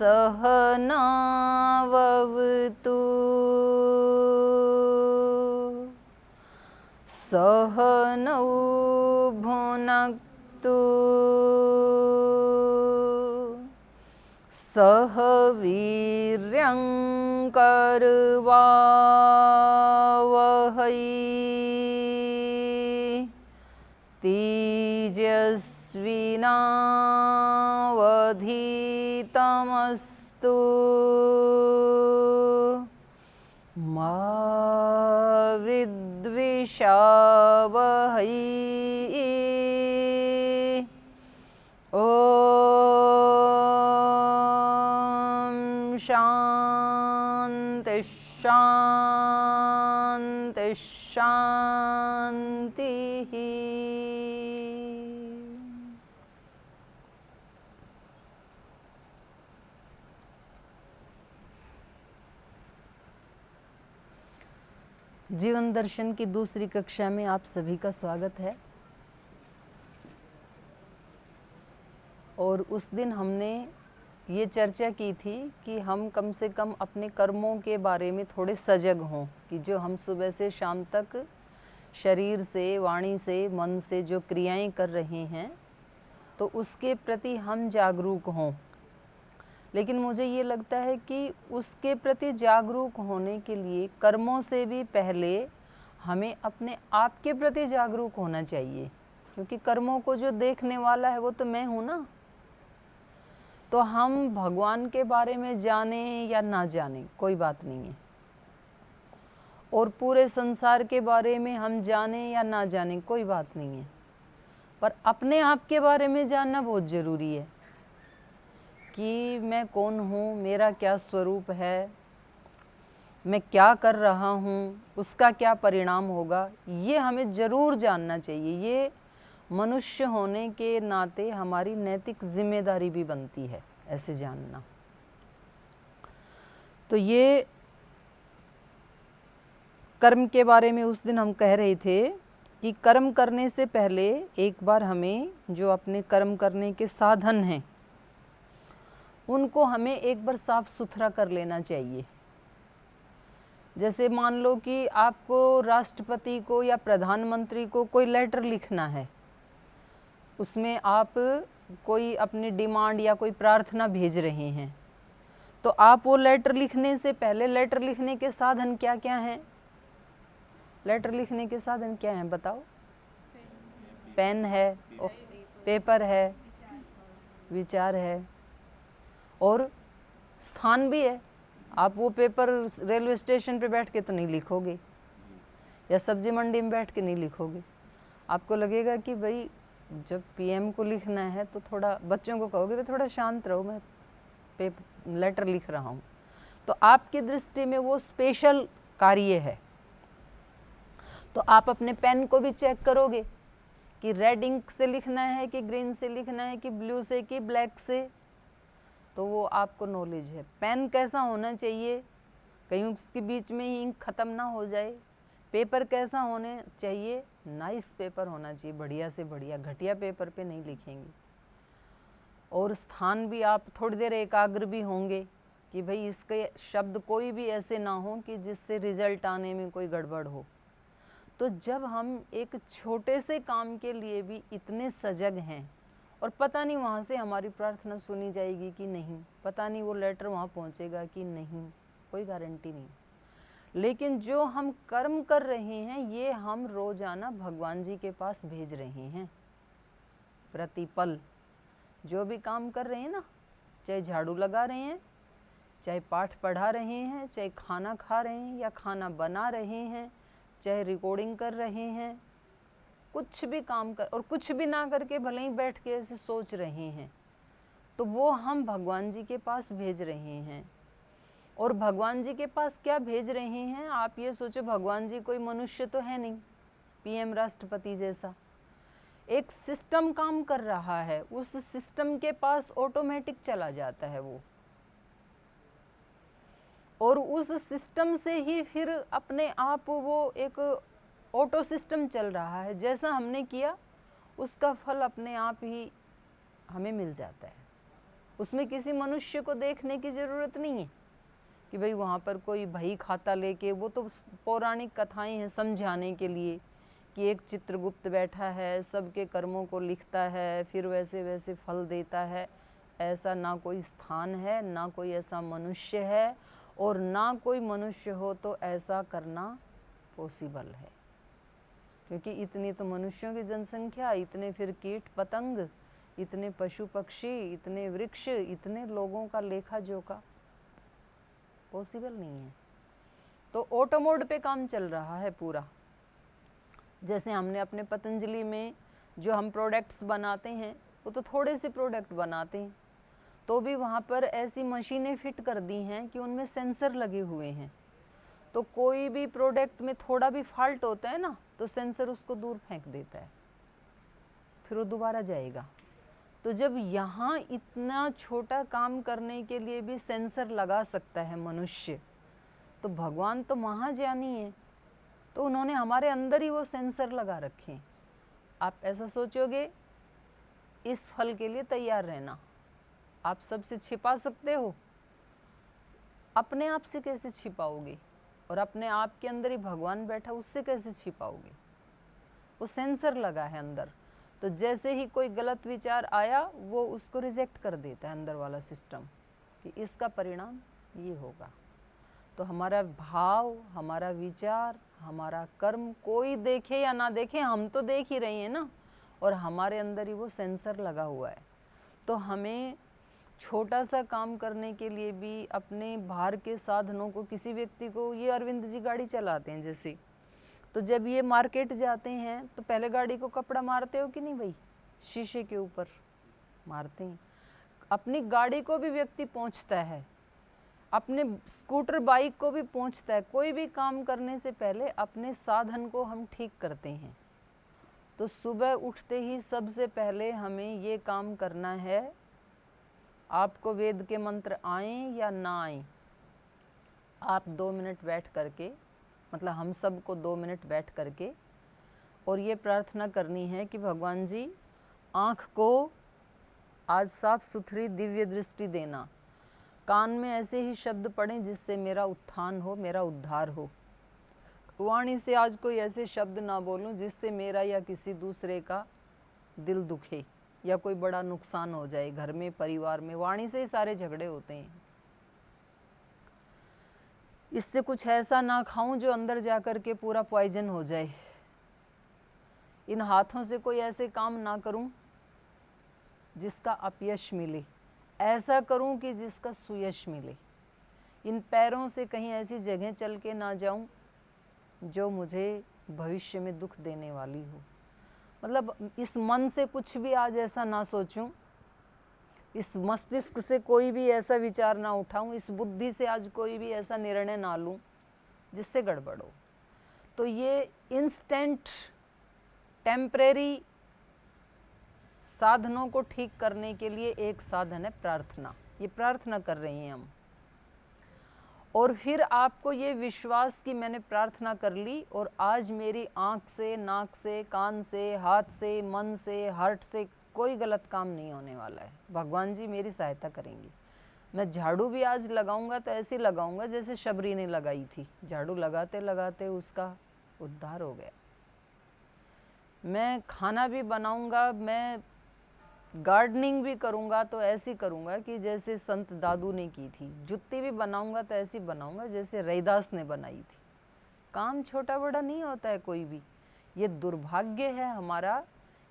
सहनावतु सहनौ भुनक्तु सह वीर्यं करवावहै तेजस्विनावधीतमस्तु मा विद्विषावहै ॐ शान्ति शान्ति शान्तिः। जीवन दर्शन की दूसरी कक्षा में आप सभी का स्वागत है। और उस दिन हमने ये चर्चा की थी कि हम कम से कम अपने कर्मों के बारे में थोड़े सजग हों कि जो हम सुबह से शाम तक शरीर से, वाणी से, मन से जो क्रियाएं कर रहे हैं तो उसके प्रति हम जागरूक हों। लेकिन मुझे ये लगता है कि उसके प्रति जागरूक होने के लिए कर्मों से भी पहले हमें अपने आप के प्रति जागरूक होना चाहिए, क्योंकि कर्मों को जो देखने वाला है वो तो मैं हूँ ना। तो हम भगवान के बारे में जाने या ना जाने कोई बात नहीं है, और पूरे संसार के बारे में हम जाने या ना जाने कोई बात नहीं है, पर अपने आप के बारे में जानना बहुत ज़रूरी है कि मैं कौन हूँ, मेरा क्या स्वरूप है, मैं क्या कर रहा हूँ, उसका क्या परिणाम होगा, ये हमें ज़रूर जानना चाहिए। ये मनुष्य होने के नाते हमारी नैतिक जिम्मेदारी भी बनती है ऐसे जानना। तो ये कर्म के बारे में उस दिन हम कह रहे थे कि कर्म करने से पहले एक बार हमें जो अपने कर्म करने के साधन हैं उनको हमें एक बार साफ सुथरा कर लेना चाहिए। जैसे मान लो कि आपको राष्ट्रपति को या प्रधानमंत्री को कोई लेटर लिखना है, उसमें आप कोई अपनी डिमांड या कोई प्रार्थना भेज रहे हैं, तो आप वो लेटर लिखने से पहले लेटर लिखने के साधन क्या क्या हैं? लेटर लिखने के साधन क्या हैं बताओ? पेन है, पेपर है, विचार है, और स्थान भी है। आप वो पेपर रेलवे स्टेशन पे बैठ के तो नहीं लिखोगे, या सब्जी मंडी में बैठ के नहीं लिखोगे। आपको लगेगा कि भाई जब पीएम को लिखना है तो थोड़ा बच्चों को कहोगे भाई थोड़ा शांत रहो, मैं लेटर लिख रहा हूँ। तो आपकी दृष्टि में वो स्पेशल कार्य है। तो आप अपने पेन को भी चेक करोगे कि रेड इंक से लिखना है कि ग्रीन से लिखना है कि ब्लू से कि ब्लैक से, तो वो आपको नॉलेज है। पेन कैसा होना चाहिए, कहीं उसके बीच में ही इंक ख़त्म ना हो जाए। पेपर कैसा होने चाहिए, नाइस पेपर होना चाहिए, बढ़िया से बढ़िया, घटिया पेपर पे नहीं लिखेंगे। और स्थान भी आप थोड़ी देर एकाग्र भी होंगे कि भाई इसके शब्द कोई भी ऐसे ना हो कि जिससे रिजल्ट आने में कोई गड़बड़ हो। तो जब हम एक छोटे से काम के लिए भी इतने सजग हैं, और पता नहीं वहाँ से हमारी प्रार्थना सुनी जाएगी कि नहीं, पता नहीं वो लेटर वहाँ पहुँचेगा कि नहीं, कोई गारंटी नहीं, लेकिन जो हम कर्म कर रहे हैं ये हम रोजाना भगवान जी के पास भेज रहे हैं। प्रतिपल जो भी काम कर रहे हैं ना, चाहे झाड़ू लगा रहे हैं, चाहे पाठ पढ़ा रहे हैं, चाहे खाना खा रहे हैं या खाना बना रहे हैं, चाहे रिकॉर्डिंग कर रहे हैं, कुछ भी काम कर, और कुछ भी ना करके भले ही बैठ के ऐसे सोच रहे हैं, तो वो हम भगवान जी के पास भेज रहे हैं। और भगवान जी के पास क्या भेज रहे हैं? आप ये सोचो, भगवान जी कोई मनुष्य तो है नहीं, पीएम राष्ट्रपति जैसा। एक सिस्टम काम कर रहा है, उस सिस्टम के पास ऑटोमेटिक चला जाता है वो, और उस सिस्टम से ही फिर अपने आप वो एक ऑटो सिस्टम चल रहा है। जैसा हमने किया उसका फल अपने आप ही हमें मिल जाता है, उसमें किसी मनुष्य को देखने की ज़रूरत नहीं है कि भाई वहाँ पर कोई बही खाता लेके, वो तो पौराणिक कथाएं हैं समझाने के लिए कि एक चित्रगुप्त बैठा है, सबके कर्मों को लिखता है, फिर वैसे वैसे फल देता है। ऐसा ना कोई स्थान है, ना कोई ऐसा मनुष्य है, और ना कोई मनुष्य हो तो ऐसा करना पॉसिबल है, क्योंकि इतनी तो मनुष्यों की जनसंख्या, इतने फिर कीट पतंग, इतने पशु पक्षी, इतने वृक्ष, इतने लोगों का लेखा जोखा पॉसिबल नहीं है। तो ऑटो मोड पे काम चल रहा है पूरा। जैसे हमने अपने पतंजलि में जो हम प्रोडक्ट्स बनाते हैं, वो तो थोड़े से प्रोडक्ट बनाते हैं, तो भी वहाँ पर ऐसी मशीनें फिट कर दी हैं कि उनमें सेंसर लगे हुए हैं। तो कोई भी प्रोडक्ट में थोड़ा भी फॉल्ट होता है ना, तो सेंसर उसको दूर फेंक देता है, फिर वो दोबारा जाएगा। तो जब यहाँ इतना छोटा काम करने के लिए भी सेंसर लगा सकता है मनुष्य, तो भगवान तो महाज्ञानी है, तो उन्होंने हमारे अंदर ही वो सेंसर लगा रखे हैं। आप ऐसा सोचोगे, इस फल के लिए तैयार रहना, आप सबसे छिपा सकते हो, अपने आप से कैसे छिपाओगे? और अपने आप के अंदर ही भगवान बैठा, उससे कैसे छिपाओगे? वो सेंसर लगा है अंदर। तो जैसे ही कोई गलत विचार आया, वो उसको रिजेक्ट कर देता है अंदर वाला सिस्टम कि इसका परिणाम ये होगा। तो हमारा भाव, हमारा विचार, हमारा कर्म, कोई देखे या ना देखे, हम तो देख ही रहे हैं ना, और हमारे अंदर ही वो सेंसर लगा हुआ है। तो हमें छोटा सा काम करने के लिए भी अपने बाहर के साधनों को, किसी व्यक्ति को, ये अरविंद जी गाड़ी चलाते हैं जैसे, तो जब ये मार्केट जाते हैं तो पहले गाड़ी को कपड़ा मारते हो कि नहीं भाई? शीशे के ऊपर मारते हैं। अपनी गाड़ी को भी व्यक्ति पोंछता है, अपने स्कूटर बाइक को भी पोंछता है। कोई भी काम करने से पहले अपने साधन को हम ठीक करते हैं। तो सुबह उठते ही सबसे पहले हमें ये काम करना है, आपको वेद के मंत्र आएं या ना आएं, आप 2 मिनट बैठ करके, मतलब हम सब को 2 मिनट बैठ करके, और ये प्रार्थना करनी है कि भगवान जी आँख को आज साफ सुथरी दिव्य दृष्टि देना, कान में ऐसे ही शब्द पढ़ें जिससे मेरा उत्थान हो, मेरा उद्धार हो। वाणी से आज कोई ऐसे शब्द ना बोलूं जिससे मेरा या किसी दूसरे का दिल दुखे या कोई बड़ा नुकसान हो जाए घर में, परिवार में। वाणी से ही सारे झगड़े होते हैं। इससे कुछ ऐसा ना खाऊं जो अंदर जाकर के पूरा पॉइजन हो जाए। इन हाथों से कोई ऐसे काम ना करूं जिसका अपयश मिले, ऐसा करूं कि जिसका सुयश मिले। इन पैरों से कहीं ऐसी जगह चल के ना जाऊं जो मुझे भविष्य में दुख देने वाली हो। मतलब इस मन से कुछ भी आज ऐसा ना सोचूं, इस मस्तिष्क से कोई भी ऐसा विचार ना उठाऊं, इस बुद्धि से आज कोई भी ऐसा निर्णय ना लूं जिससे गड़बड़ हो। तो ये इंस्टेंट टेम्परेरी साधनों को ठीक करने के लिए एक साधन है प्रार्थना। ये प्रार्थना कर रही हैं हम, और फिर आपको ये विश्वास कि मैंने प्रार्थना कर ली और आज मेरी आँख से, नाक से, कान से, हाथ से, मन से, हार्ट से कोई गलत काम नहीं होने वाला है। भगवान जी मेरी सहायता करेंगी। मैं झाड़ू भी आज लगाऊंगा तो ऐसे लगाऊंगा जैसे शबरी ने लगाई थी, झाड़ू लगाते लगाते उसका उद्धार हो गया। मैं खाना भी बनाऊंगा, मैं गार्डनिंग भी करूंगा तो ऐसी करूंगा कि जैसे संत दादू ने की थी। जुत्ती भी बनाऊंगा तो ऐसी बनाऊंगा जैसे रैदास ने बनाई थी। काम छोटा बड़ा नहीं होता है कोई भी। ये दुर्भाग्य है हमारा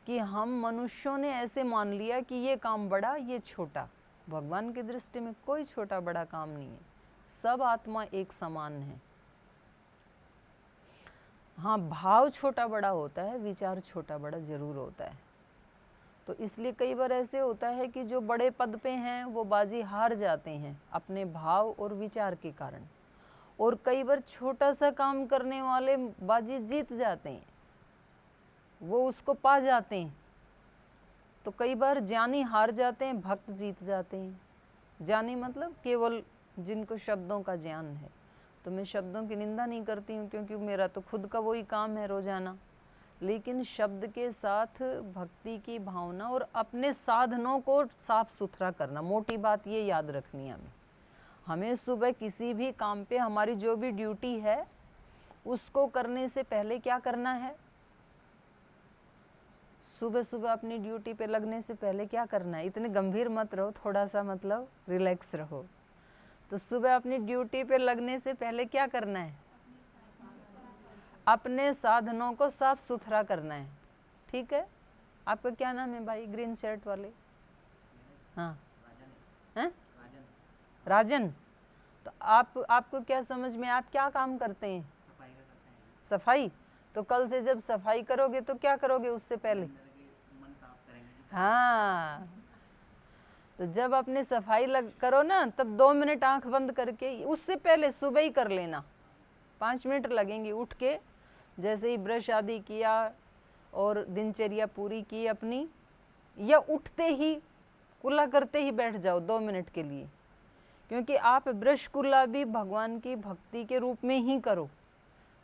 कि हम मनुष्यों ने ऐसे मान लिया कि ये काम बड़ा, ये छोटा। भगवान की दृष्टि में कोई छोटा बड़ा काम नहीं है, सब आत्मा एक समान है। हाँ, भाव छोटा बड़ा होता है, विचार छोटा बड़ा जरूर होता है। तो इसलिए कई बार ऐसे होता है कि जो बड़े पद पे हैं वो बाजी हार जाते हैं अपने भाव और विचार के कारण, और कई बार छोटा सा काम करने वाले बाजी जीत जाते हैं, वो उसको पा जाते हैं। तो कई बार ज्ञानी हार जाते हैं, भक्त जीत जाते हैं। ज्ञानी मतलब केवल जिनको शब्दों का ज्ञान है। तो मैं शब्दों की निंदा नहीं करती हूँ, क्योंकि मेरा तो खुद का वही काम है रोजाना। लेकिन शब्द के साथ भक्ति की भावना और अपने साधनों को साफ सुथरा करना। मोटी बात ये याद रखनी है हमें सुबह किसी भी काम पे हमारी जो भी ड्यूटी है उसको करने से पहले क्या करना है? सुबह सुबह अपनी ड्यूटी पे लगने से पहले क्या करना है? इतने गंभीर मत रहो, थोड़ा सा मतलब रिलैक्स रहो। तो सुबह अपनी ड्यूटी पे लगने से पहले क्या करना है? अपने साधनों को साफ सुथरा करना है। ठीक है, आपका क्या नाम है भाई ग्रीन शर्ट वाले? हाँ, हैं? राजन। तो आपको क्या समझ में, आप क्या काम करते हैं? सफाई। तो कल से जब सफाई करोगे तो क्या करोगे उससे पहले? हाँ, तो जब अपने सफाई करो ना तब 2 मिनट आंख बंद करके, उससे पहले सुबह ही कर लेना, 5 मिनट लगेंगे। उठ के जैसे ही ब्रश आदि किया और दिनचर्या पूरी की अपनी, या उठते ही कुल्ला करते ही बैठ जाओ 2 मिनट के लिए, क्योंकि आप ब्रश कुल्ला भी भगवान की भक्ति के रूप में ही करो।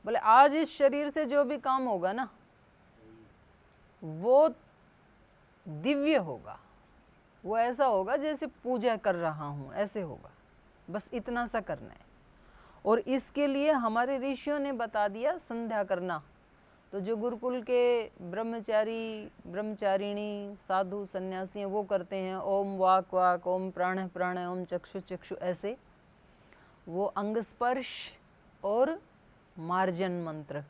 बोले आज इस शरीर से जो भी काम होगा ना वो दिव्य होगा, वो ऐसा होगा जैसे पूजा कर रहा हूँ, ऐसे होगा। बस इतना सा करना है। और इसके लिए हमारे ऋषियों ने बता दिया संध्या करना। तो जो गुरुकुल के ब्रह्मचारी ब्रह्मचारिणी साधु सन्यासी हैं वो करते हैं ओम वाक वाक, ओम प्राण प्राण, ओम चक्षु चक्षु, ऐसे वो अंग स्पर्श और मार्जन मंत्र।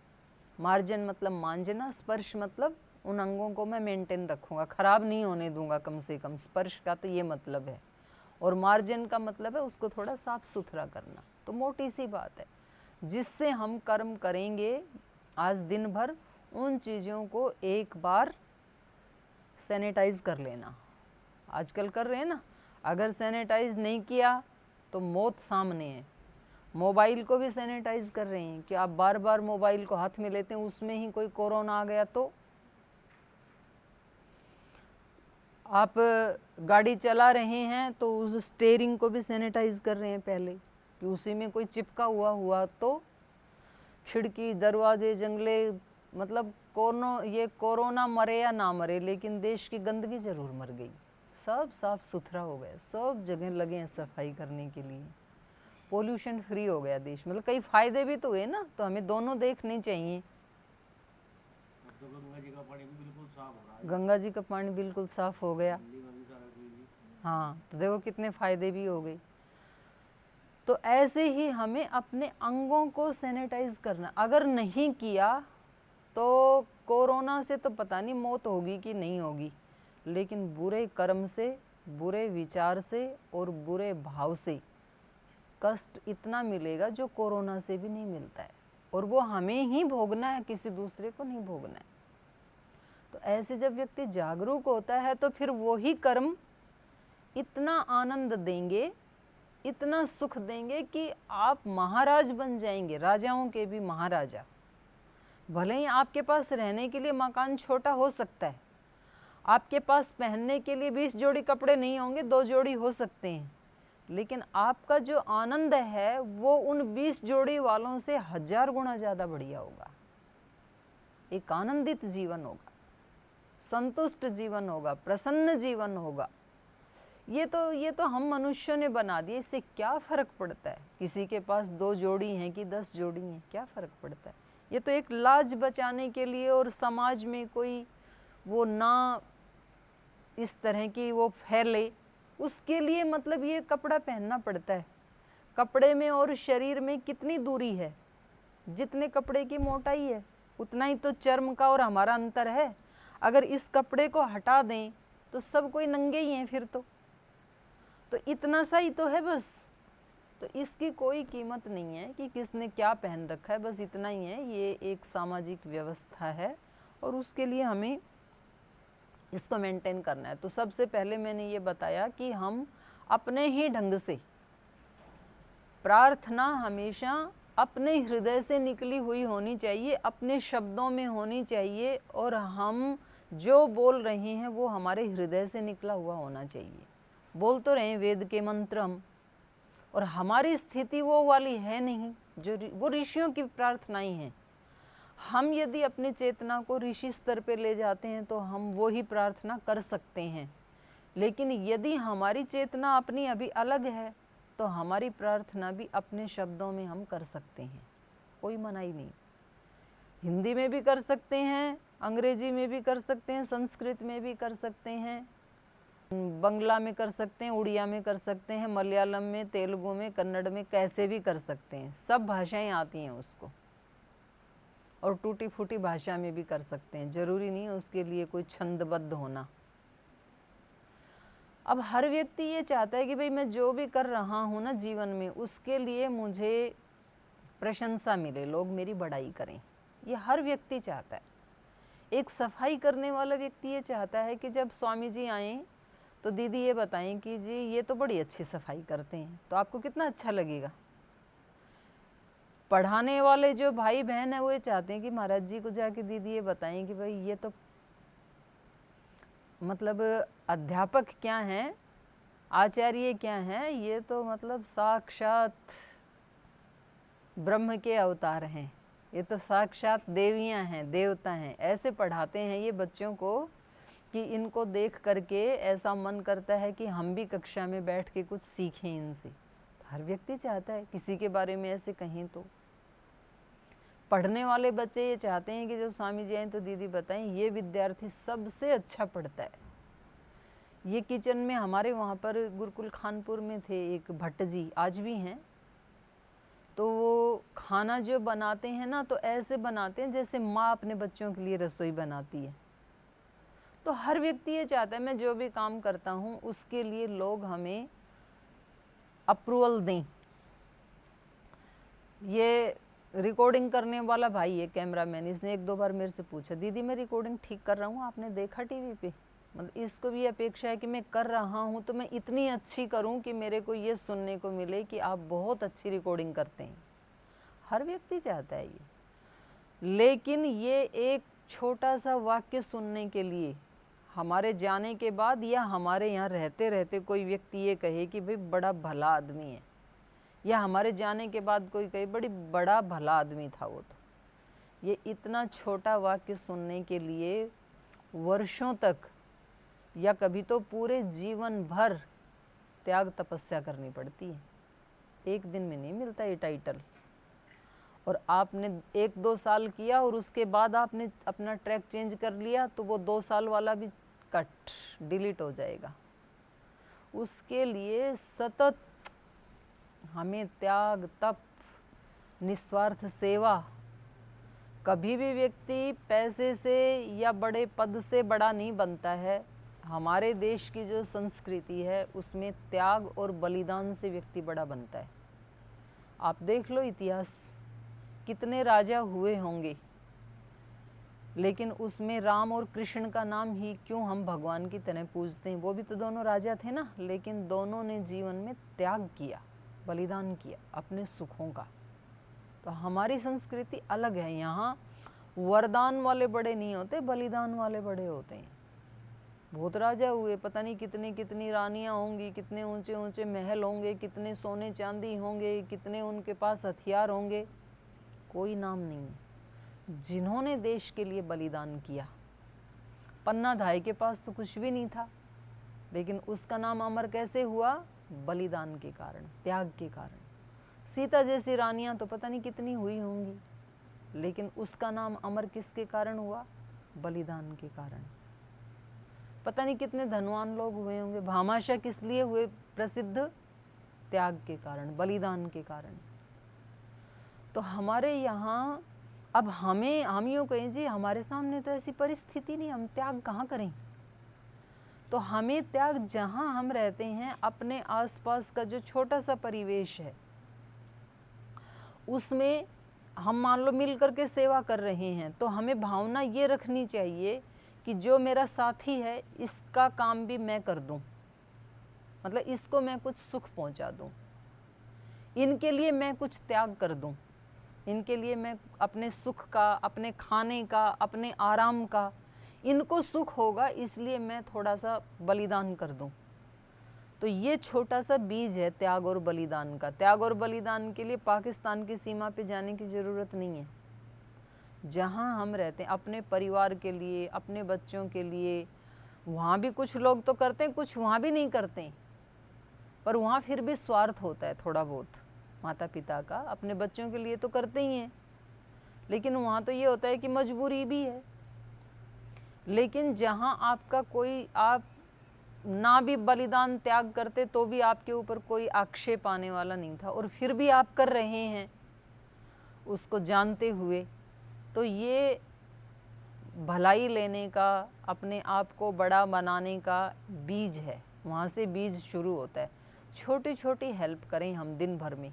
मार्जन मतलब मांजना, स्पर्श मतलब उन अंगों को मैं मेंटेन रखूँगा, खराब नहीं होने दूंगा कम से कम। स्पर्श का तो ये मतलब है, और मार्जन का मतलब है उसको थोड़ा साफ सुथरा करना। तो मोटी सी बात है, जिससे हम कर्म करेंगे आज दिन भर उन चीज़ों को एक बार सैनिटाइज कर लेना। आजकल कर रहे हैं ना, अगर सैनिटाइज नहीं किया तो मौत सामने है। मोबाइल को भी सैनिटाइज कर रहे हैं कि आप बार बार मोबाइल को हाथ में लेते हैं, उसमें ही कोई कोरोना आ गया तो। आप गाड़ी चला रहे हैं तो उस स्टीयरिंग को भी सैनिटाइज कर रहे हैं पहले, कि उसी में कोई चिपका हुआ तो खिड़की दरवाजे जंगले, मतलब ये कोरोना मरे या ना मरे, लेकिन देश की गंदगी जरूर मर गई। सब साफ सुथरा हो गया, सब जगह लगे हैं सफाई करने के लिए, पोल्यूशन फ्री हो गया देश। मतलब कई फायदे भी तो हुए ना, तो हमें दोनों देखने चाहिए। तो गंगा जी का पानी भी बिल्कुल साफ हो रहा है। गंगा जी का पानी बिल्कुल साफ हो गया। हाँ, तो देखो कितने फायदे भी हो गए। तो ऐसे ही हमें अपने अंगों को सैनिटाइज करना। अगर नहीं किया तो कोरोना से तो पता नहीं मौत होगी कि नहीं होगी, लेकिन बुरे कर्म से, बुरे विचार से और बुरे भाव से कष्ट इतना मिलेगा जो कोरोना से भी नहीं मिलता है, और वो हमें ही भोगना है, किसी दूसरे को नहीं भोगना है। तो ऐसे जब व्यक्ति जागरूक होता है तो फिर वो ही कर्म इतना आनंद देंगे, इतना सुख देंगे कि आप महाराज बन जाएंगे, राजाओं के भी महाराजा। भले ही आपके पास रहने के लिए मकान छोटा हो सकता है, आपके पास पहनने के लिए 20 जोड़ी कपड़े नहीं होंगे, 2 जोड़ी हो सकते हैं, लेकिन आपका जो आनंद है वो उन 20 जोड़ी वालों से 1000 गुना ज़्यादा बढ़िया होगा। एक आनंदित जीवन होगा, संतुष्ट जीवन होगा, प्रसन्न जीवन होगा। ये तो हम मनुष्यों ने बना दिए, इससे क्या फ़र्क पड़ता है किसी के पास 2 जोड़ी हैं कि 10 जोड़ी हैं, क्या फ़र्क पड़ता है। ये तो एक लाज बचाने के लिए, और समाज में कोई वो ना इस तरह की वो फैले, उसके लिए मतलब ये कपड़ा पहनना पड़ता है। कपड़े में और शरीर में कितनी दूरी है, जितने कपड़े की मोटाई है उतना ही तो चर्म का और हमारा अंतर है। अगर इस कपड़े को हटा दें तो सब कोई नंगे ही हैं फिर तो इतना सा ही तो है बस। तो इसकी कोई कीमत नहीं है कि किसने क्या पहन रखा है, बस इतना ही है। ये एक सामाजिक व्यवस्था है और उसके लिए हमें इसको मेंटेन करना है। तो सबसे पहले मैंने ये बताया कि हम अपने ही ढंग से, प्रार्थना हमेशा अपने हृदय से निकली हुई होनी चाहिए, अपने शब्दों में होनी चाहिए, और हम जो बोल रहे हैं वो हमारे हृदय से निकला हुआ होना चाहिए। बोल तो रहे हैं वेद के मंत्र हम, और हमारी स्थिति वो वाली है नहीं जो वो ऋषियों की प्रार्थनाएं हैं। हम यदि अपनी चेतना को ऋषि स्तर पे ले जाते हैं तो हम वो ही प्रार्थना कर सकते हैं, लेकिन यदि हमारी चेतना अपनी अभी अलग है तो हमारी प्रार्थना भी अपने शब्दों में हम कर सकते हैं, कोई मनाही नहीं। हिंदी में भी कर सकते हैं, अंग्रेजी में भी कर सकते हैं, संस्कृत में भी कर सकते हैं, बंगला में कर सकते हैं, उड़िया में कर सकते हैं, मलयालम में, तेलुगु में, कन्नड़ में, कैसे भी कर सकते हैं। सब भाषाएं आती हैं उसको, और टूटी फूटी भाषा में भी कर सकते हैं, जरूरी नहीं है उसके लिए कोई छंदबद्ध होना। अब हर व्यक्ति ये चाहता है कि भाई मैं जो भी कर रहा हूँ ना जीवन में, उसके लिए मुझे प्रशंसा मिले, लोग मेरी बड़ाई करें, ये हर व्यक्ति चाहता है। एक सफाई करने वाला व्यक्ति ये चाहता है कि जब स्वामी जी आएँ तो दीदी ये बताएं कि जी ये तो बड़ी अच्छी सफाई करते हैं, तो आपको कितना अच्छा लगेगा। पढ़ाने वाले जो भाई बहन है वो ये चाहते हैं कि महाराज जी को जाके दीदी ये बताएं कि भाई ये तो मतलब अध्यापक क्या हैं, आचार्य क्या हैं, ये तो मतलब साक्षात ब्रह्म के अवतार हैं, ये तो साक्षात देवियां हैं, देवता हैं। ऐसे पढ़ाते हैं ये बच्चों को कि इनको देख करके ऐसा मन करता है कि हम भी कक्षा में बैठ के कुछ सीखें इनसे। हर व्यक्ति चाहता है किसी के बारे में ऐसे कहें तो। पढ़ने वाले बच्चे ये चाहते हैं कि जब स्वामी जी आए तो दीदी बताएं ये विद्यार्थी सबसे अच्छा पढ़ता है। ये किचन में हमारे वहाँ पर गुरुकुल खानपुर में थे एक भट्ट जी, आज भी हैं, तो वो खाना जो बनाते हैं ना तो ऐसे बनाते हैं जैसे माँ अपने बच्चों के लिए रसोई बनाती है। तो हर व्यक्ति ये चाहता है मैं जो भी काम करता हूँ उसके लिए लोग हमें अप्रूवल दें। ये रिकॉर्डिंग करने वाला भाई है कैमरामैन, इसने एक दो बार मेरे से पूछा दीदी मैं रिकॉर्डिंग ठीक कर रहा हूँ, आपने देखा टीवी पे? मतलब इसको भी अपेक्षा है कि मैं कर रहा हूँ तो मैं इतनी अच्छी करूँ कि मेरे को ये सुनने को मिले कि आप बहुत अच्छी रिकॉर्डिंग करते हैं। हर व्यक्ति चाहता है ये, लेकिन ये एक छोटा सा वाक्य सुनने के लिए हमारे जाने के बाद या हमारे यहाँ रहते रहते कोई व्यक्ति ये कहे कि भाई बड़ा भला आदमी है, या हमारे जाने के बाद कोई कहे बड़ी बड़ा भला आदमी था वो, तो ये इतना छोटा वाक्य सुनने के लिए वर्षों तक या कभी तो पूरे जीवन भर त्याग तपस्या करनी पड़ती है। एक दिन में नहीं मिलता ये टाइटल। और आपने 1-2 साल किया और उसके बाद आपने अपना ट्रैक चेंज कर लिया तो वो 2 साल वाला भी कट डिलीट हो जाएगा। उसके लिए सतत हमें त्याग, तप, निस्वार्थ सेवा। कभी भी व्यक्ति पैसे से या बड़े पद से बड़ा नहीं बनता है। हमारे देश की जो संस्कृति है उसमें त्याग और बलिदान से व्यक्ति बड़ा बनता है। आप देख लो इतिहास, कितने राजा हुए होंगे, लेकिन उसमें राम और कृष्ण का नाम ही क्यों हम भगवान की तरह पूजते हैं? वो भी तो दोनों राजा थे ना, लेकिन दोनों ने जीवन में त्याग किया, बलिदान किया अपने सुखों का। तो हमारी संस्कृति अलग है। यहाँ वरदान वाले बड़े नहीं होते, बलिदान वाले बड़े होते हैं। बहुत राजा हुए, पता नहीं कितनी कितनी रानियां होंगी, कितने ऊंचे ऊंचे महल होंगे, कितने सोने चांदी होंगे, कितने उनके पास हथियार होंगे, कोई नाम नहीं है। जिन्होंने देश के लिए बलिदान किया, पन्ना धाय के पास तो कुछ भी नहीं था, लेकिन उसका नाम अमर कैसे हुआ? बलिदान के कारण, त्याग के कारण। सीता जैसी रानियां तो पता नहीं कितनी हुई होंगी, लेकिन उसका नाम अमर किसके कारण हुआ? बलिदान के कारण। पता नहीं कितने धनवान लोग हुए होंगे, भामाशाह किस लिए हुए प्रसिद्ध? त्याग के कारण, बलिदान के कारण। तो हमारे यहाँ अब हम यूँ कहें जी हमारे सामने तो ऐसी परिस्थिति नहीं, हम त्याग कहाँ करें? तो हमें त्याग जहाँ हम रहते हैं, अपने आसपास का जो छोटा सा परिवेश है उसमें हम मान लो मिल करके सेवा कर रहे हैं, तो हमें भावना ये रखनी चाहिए कि जो मेरा साथी है इसका काम भी मैं कर दूं, मतलब इसको मैं कुछ सुख पहुंचा दूं, इनके लिए मैं कुछ त्याग कर दूं, इनके लिए मैं अपने सुख का, अपने खाने का, अपने आराम का, इनको सुख होगा इसलिए मैं थोड़ा सा बलिदान कर दूं। तो ये छोटा सा बीज है त्याग और बलिदान का। त्याग और बलिदान के लिए पाकिस्तान की सीमा पे जाने की ज़रूरत नहीं है। जहाँ हम रहते हैं अपने परिवार के लिए, अपने बच्चों के लिए, वहाँ भी कुछ लोग तो करते हैं, कुछ वहाँ भी नहीं करते, पर वहाँ फिर भी स्वार्थ होता है थोड़ा बहुत माता पिता का, अपने बच्चों के लिए तो करते ही हैं, लेकिन वहाँ तो ये होता है कि मजबूरी भी है। लेकिन जहाँ आपका कोई, आप ना भी बलिदान त्याग करते तो भी आपके ऊपर कोई आक्षेप आने वाला नहीं था, और फिर भी आप कर रहे हैं उसको जानते हुए, तो ये भलाई लेने का, अपने आप को बड़ा बनाने का बीज है। वहाँ से बीज शुरू होता है। छोटी छोटी हेल्प करें हम दिन भर में।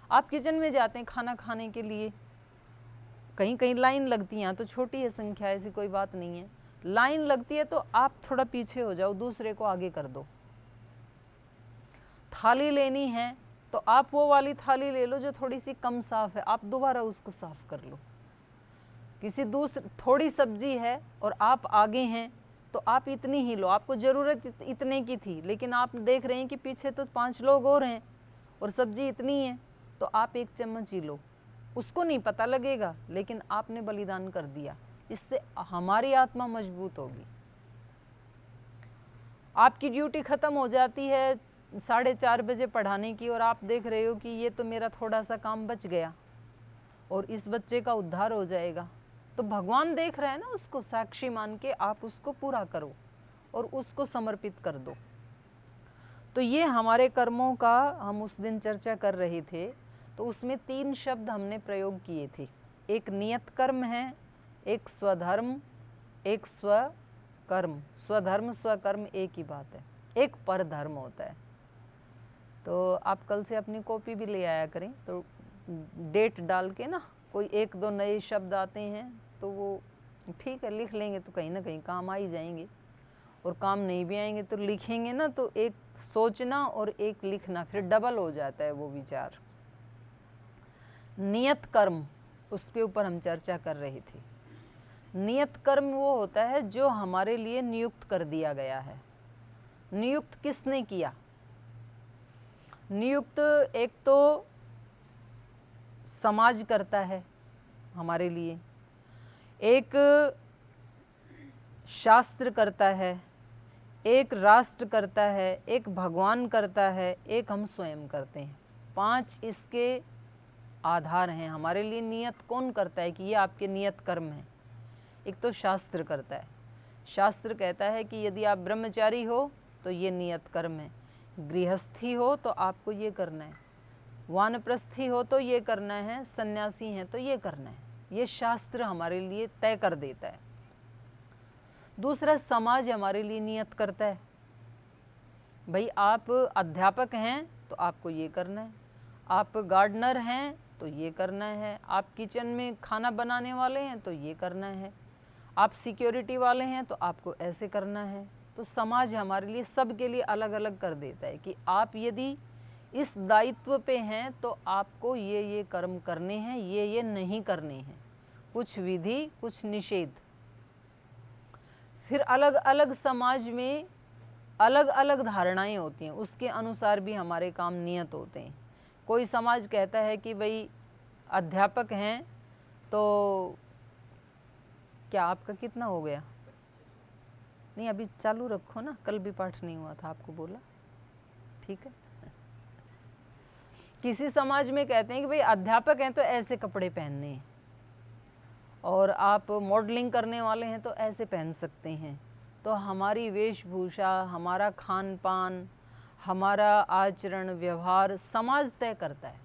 आप किचन में जाते हैं खाना खाने के लिए, कहीं कहीं लाइन लगती है, यहाँ तो छोटी है संख्या, ऐसी कोई बात नहीं है, लाइन लगती है तो आप थोड़ा पीछे हो जाओ, दूसरे को आगे कर दो। थाली लेनी है तो आप वो वाली थाली ले लो जो थोड़ी सी कम साफ है, आप दोबारा उसको साफ कर लो। किसी दूसरी थोड़ी सब्जी है और आप आगे हैं तो आप इतनी ही लो, आपको ज़रूरत इतने की थी, लेकिन आप देख रहे हैं कि पीछे तो 5 लोग और हैं और सब्जी इतनी है, तो आप 1 चम्मच ही लो। उसको नहीं पता लगेगा, लेकिन आपने बलिदान कर दिया। इससे हमारी आत्मा मजबूत होगी। आपकी ड्यूटी ख़त्म हो जाती है 4:30 बजे पढ़ाने की, और आप देख रहे हो कि ये तो मेरा थोड़ा सा काम बच गया और इस बच्चे का उद्धार हो जाएगा, तो भगवान देख रहे हैं ना, उसको साक्षी मान के आप उसको पूरा करो और उसको समर्पित कर दो। तो ये हमारे कर्मों का हम उस दिन चर्चा कर रहे थे, तो उसमें 3 शब्द हमने प्रयोग किए थे। एक नियत कर्म है, एक स्वधर्म, एक स्वकर्म। स्वधर्म स्वकर्म एक ही बात है, एक परधर्म होता है। तो आप कल से अपनी कॉपी भी ले आया करें, तो डेट डाल के ना, कोई 1-2 नए शब्द आते हैं तो वो ठीक है लिख लेंगे तो कहीं ना कहीं काम आ ही जाएंगे, और काम नहीं भी आएंगे तो लिखेंगे ना, तो एक सोचना और एक लिखना फिर डबल हो जाता है वो विचार। नियत कर्म, उसके ऊपर हम चर्चा कर रहे थे। नियत कर्म वो होता है जो हमारे लिए नियुक्त कर दिया गया है। नियुक्त किसने किया? नियुक्त एक तो समाज करता है हमारे लिए, एक शास्त्र करता है, एक राष्ट्र करता है, एक भगवान करता है, एक हम स्वयं करते हैं। 5 इसके आधार हैं हमारे लिए। नियत कौन करता है कि ये आपके नियत कर्म है? एक तो शास्त्र करता है। शास्त्र कहता है कि यदि आप ब्रह्मचारी हो तो ये नियत कर्म है, गृहस्थी हो तो आपको ये करना है, वानप्रस्थी हो तो ये करना है, सन्यासी हैं तो ये करना है। ये शास्त्र हमारे लिए तय कर देता है। दूसरा, समाज हमारे लिए नियत करता है। भाई आप अध्यापक हैं तो आपको ये करना है, आप गार्डनर हैं तो ये करना है, आप किचन में खाना बनाने वाले हैं तो ये करना है, आप सिक्योरिटी वाले हैं तो आपको ऐसे करना है। तो समाज हमारे लिए सबके लिए अलग अलग कर देता है कि आप यदि इस दायित्व पे हैं तो आपको ये कर्म करने हैं, ये नहीं करने हैं। कुछ विधि, कुछ निषेध। फिर अलग अलग समाज में अलग अलग धारणाएं होती हैं, उसके अनुसार भी हमारे काम नियत होते हैं। कोई समाज कहता है कि भाई अध्यापक हैं तो क्या आपका कितना हो गया? नहीं, अभी चालू रखो ना, कल भी पाठ नहीं हुआ था, आपको बोला, ठीक है। किसी समाज में कहते हैं कि भाई अध्यापक हैं तो ऐसे कपड़े पहनने हैं, और आप मॉडलिंग करने वाले हैं तो ऐसे पहन सकते हैं। तो हमारी वेशभूषा, हमारा खान पान, हमारा आचरण व्यवहार समाज तय करता है।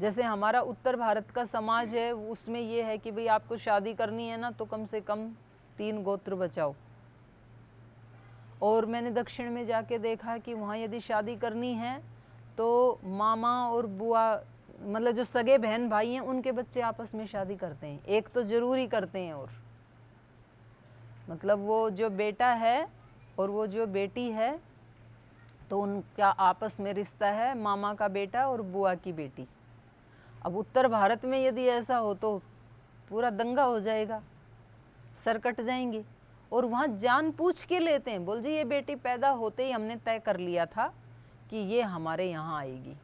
जैसे हमारा उत्तर भारत का समाज है, उसमें ये है कि भाई आपको शादी करनी है ना तो कम से कम 3 गोत्र बचाओ। और मैंने दक्षिण में जाके देखा कि वहाँ यदि शादी करनी है तो मामा और बुआ, मतलब जो सगे बहन भाई हैं, उनके बच्चे आपस में शादी करते हैं, एक तो ज़रूरी करते हैं। और मतलब वो जो बेटा है और वो जो बेटी है तो उनका आपस में रिश्ता है मामा का बेटा और बुआ की बेटी। अब उत्तर भारत में यदि ऐसा हो तो पूरा दंगा हो जाएगा, सर कट जाएंगे। और वहाँ जान पूछ के लेते हैं, बोल जी ये बेटी पैदा होते ही हमने तय कर लिया था कि ये हमारे यहाँ आएगी।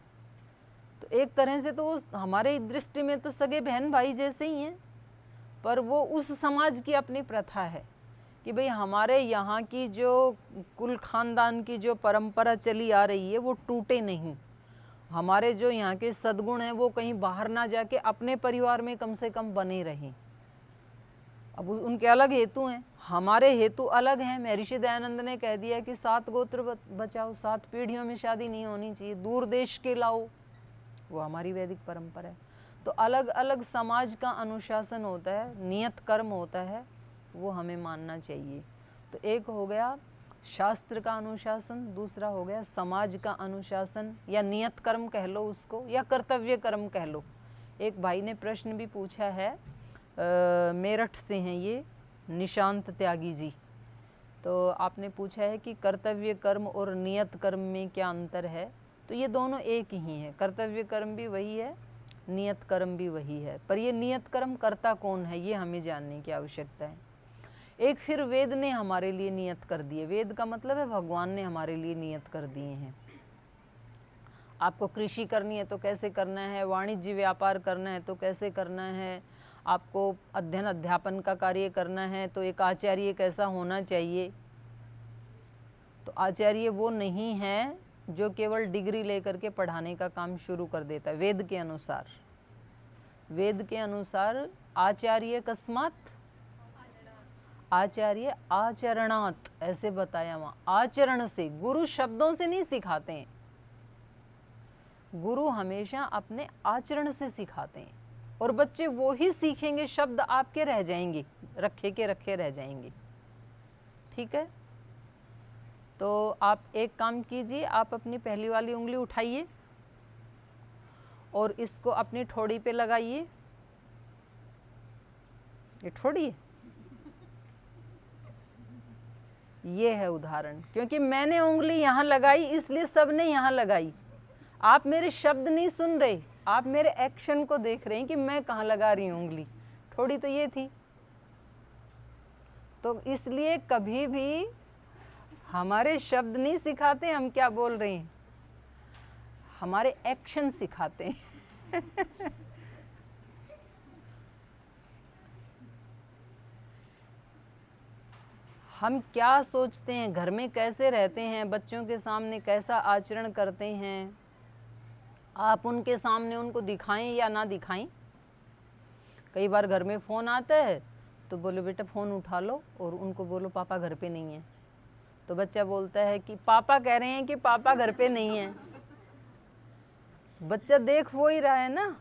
तो एक तरह से तो हमारे दृष्टि में तो सगे बहन भाई जैसे ही हैं, पर वो उस समाज की अपनी प्रथा है कि भाई हमारे यहाँ की जो कुल खानदान की जो परंपरा चली आ रही है वो टूटे नहीं, हमारे जो यहाँ के सद्गुण हैं वो कहीं बाहर ना जाके अपने परिवार में कम से कम बने रहें। अब उनके अलग हेतु हैं, हमारे हेतु अलग हैं। महर्षि दयानंद ने कह दिया कि 7 गोत्र बचाओ, 7 पीढ़ियों में शादी नहीं होनी चाहिए, दूर देश के लाओ, वो हमारी वैदिक परंपरा है। तो अलग अलग समाज का अनुशासन होता है, नियत कर्म होता है, वो हमें मानना चाहिए। तो एक हो गया शास्त्र का अनुशासन, दूसरा हो गया समाज का अनुशासन, या नियत कर्म कह लो उसको, या कर्तव्य कर्म कह लो। एक भाई ने प्रश्न भी पूछा है, मेरठ से हैं ये, निशांत त्यागी जी। तो आपने पूछा है कि कर्तव्य कर्म और नियत कर्म में क्या अंतर है। तो ये दोनों एक ही हैं, कर्तव्य कर्म भी वही है, नियत कर्म भी वही है। पर ये नियत कर्म करता कौन है, ये हमें जानने की आवश्यकता है। एक फिर वेद ने हमारे लिए नियत कर दिए, वेद का मतलब है भगवान ने हमारे लिए नियत कर दिए हैं। आपको कृषि करनी है तो कैसे करना है, वाणिज्य व्यापार करना है तो कैसे करना है, आपको अध्ययन अध्यापन का कार्य करना है तो एक आचार्य कैसा होना चाहिए। तो आचार्य वो नहीं है जो केवल डिग्री लेकर के पढ़ाने का काम शुरू कर देता है। वेद के अनुसार, वेद के अनुसार आचार्य कस्मात, आचार्य आचरणात्, ऐसे बताया वहाँ, आचरण से, गुरु शब्दों से नहीं सिखाते हैं, गुरु हमेशा अपने आचरण से सिखाते हैं। और बच्चे वो ही सीखेंगे, शब्द आपके रह जाएंगे, रखे के रखे रह जाएंगे। ठीक है, तो आप एक काम कीजिए, आप अपनी पहली वाली उंगली उठाइए और इसको अपनी ठोड़ी पे लगाइए। ये ठोड़ी है, ये है उदाहरण। क्योंकि मैंने उंगली यहाँ लगाई इसलिए सबने यहाँ लगाई। आप मेरे शब्द नहीं सुन रहे, आप मेरे एक्शन को देख रहे हैं कि मैं कहाँ लगा रही हूँ उंगली। ठोड़ी तो ये थी। तो इसलिए कभी भी हमारे शब्द नहीं सिखाते हम क्या बोल रहे हैं, हमारे एक्शन सिखाते हैं। हम क्या सोचते हैं, घर में कैसे रहते हैं, बच्चों के सामने कैसा आचरण करते हैं, आप उनके सामने उनको दिखाएं या ना दिखाएं। कई बार घर में फ़ोन आता है तो बोलो बेटा फ़ोन उठा लो, और उनको बोलो पापा घर पे नहीं है। तो बच्चा बोलता है कि पापा कह रहे हैं कि पापा घर पे नहीं है। बच्चा देख वो ही रहा है ना।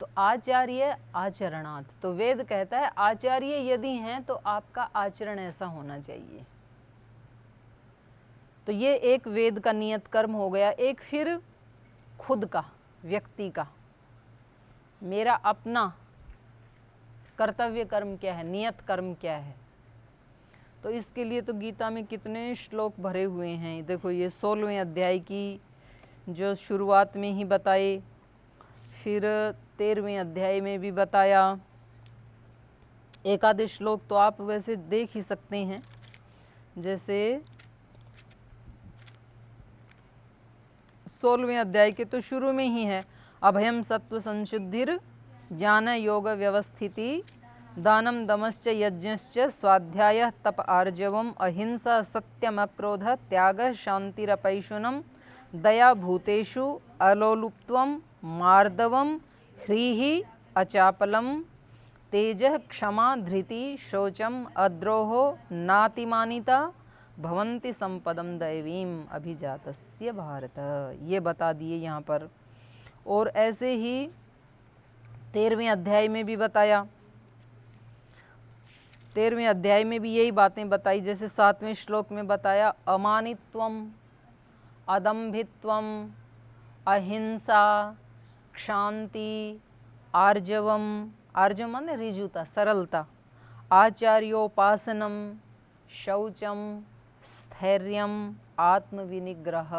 तो आचार्य आचरणात्, तो वेद कहता है आचार्य यदि हैं तो आपका आचरण ऐसा होना चाहिए। तो ये एक वेद का नियत कर्म हो गया। एक फिर खुद का, व्यक्ति का, मेरा अपना कर्तव्य कर्म क्या है, नियत कर्म क्या है। तो इसके लिए तो गीता में कितने श्लोक भरे हुए हैं। देखो ये 16वें अध्याय की जो शुरुआत में ही बताए, फिर 13वें अध्याय में भी बताया। एक आधे श्लोक तो आप वैसे देख ही सकते हैं, जैसे 16वें अध्याय के तो शुरू में ही है, अभयम सत्व संशुद्धिर ज्ञान योग व्यवस्थिति दानम दमश्च यज्ञश्च स्वाध्याय तप आर्जवम अहिंसा सत्यम अक्रोध त्याग शांतिरपैशुनम दया भूतेषु अलोलुप्त्वम मार्दवम ह्रीहि अचापलम तेजः क्षमा धृति शौचम अद्रोहो नातिमानिता भवन्ति संपदम दैवीम अभिजातस्य भारत। ये बता दिए यहाँ पर। और ऐसे ही 13वें अध्याय में भी बताया, 13वें अध्याय में भी यही बातें बताई। जैसे 7वें श्लोक में बताया अमानित्वम अदम्भित्वम अहिंसा क्षांति आर्जवम, आर्जवम माने ऋजुता, सरलता, आचार्योपासनम शौचम स्थैर्यम आत्मविनिग्रह।